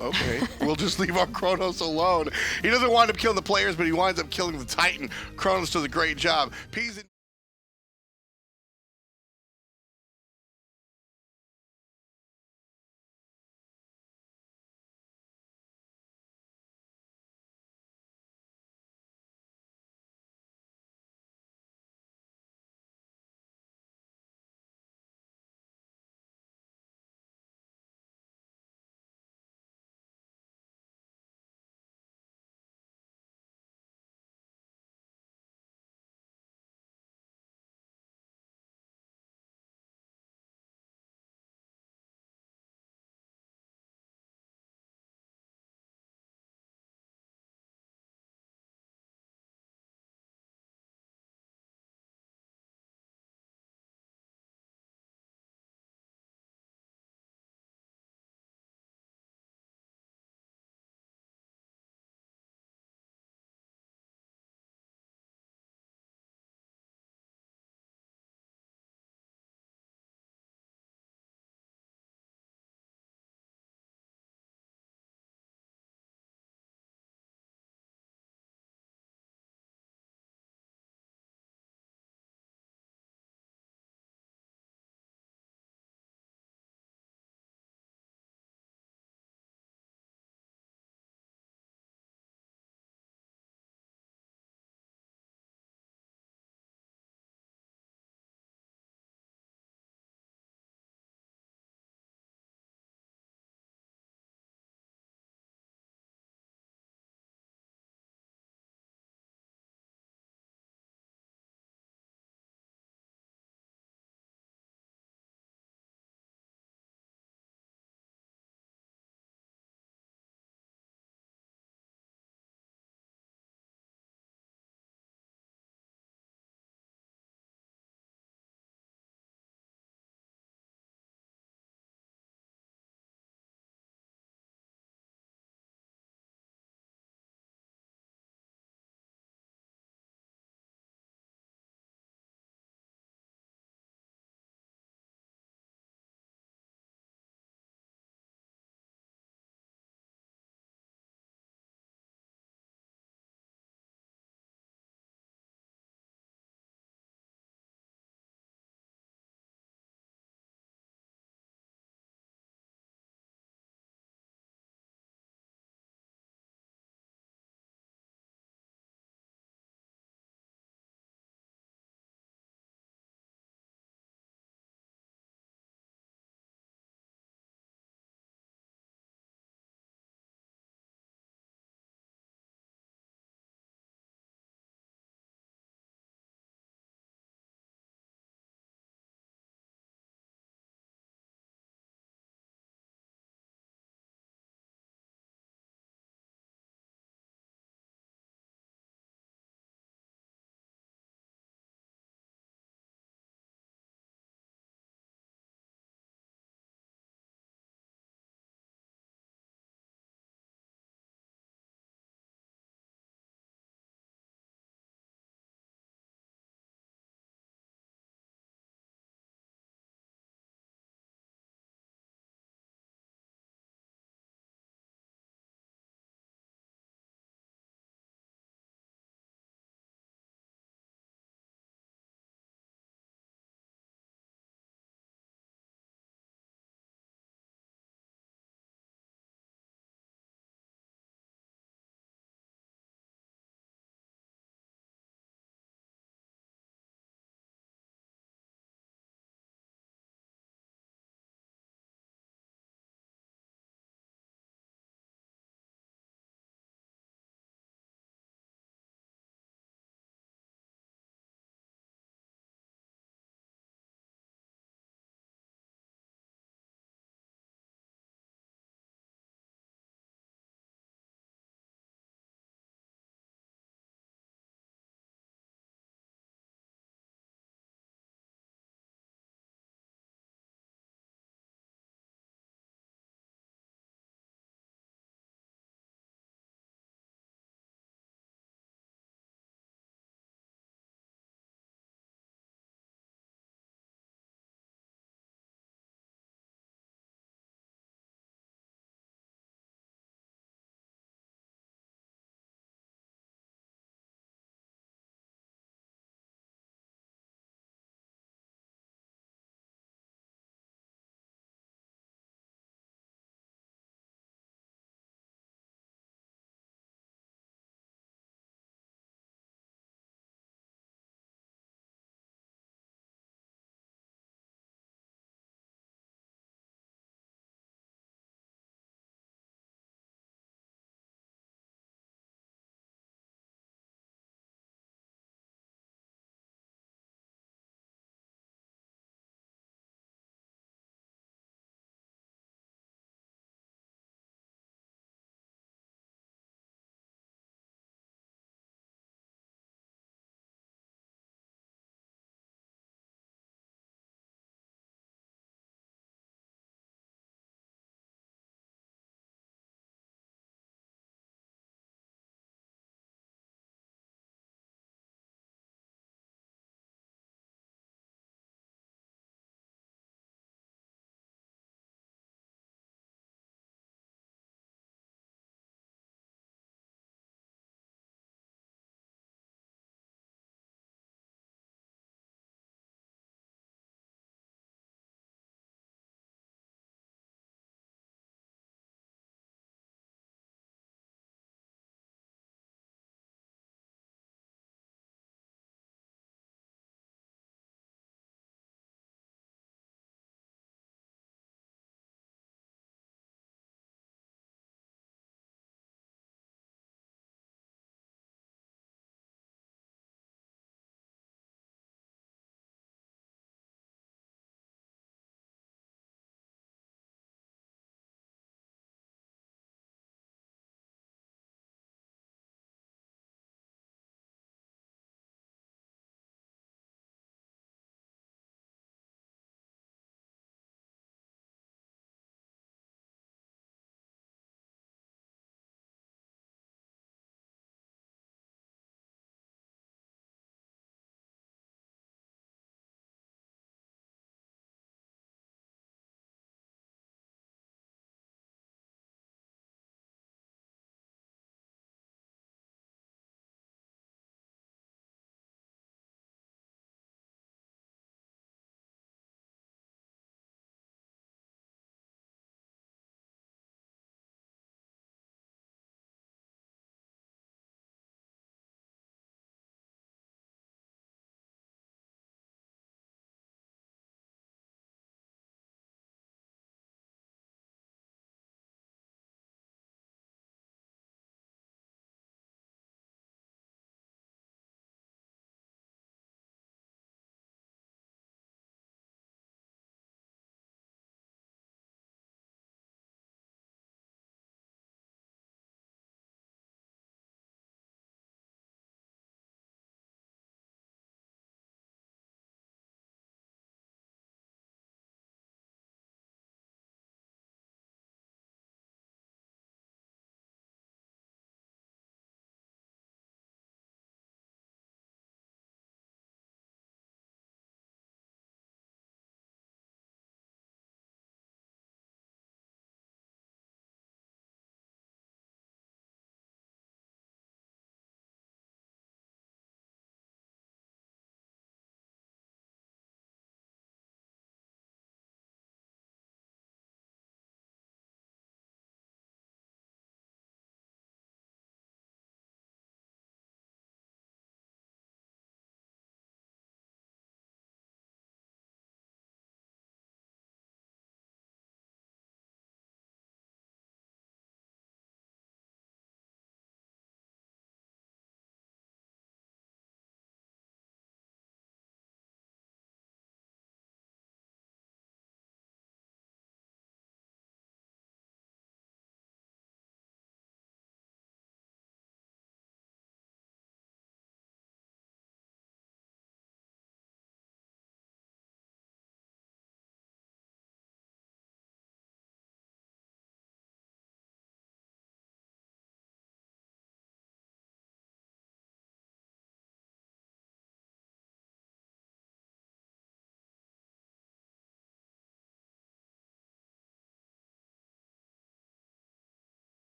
okay, we'll just leave our Chronos alone. He doesn't wind up killing the players, but he winds up killing the Titan. Chronos does a great job.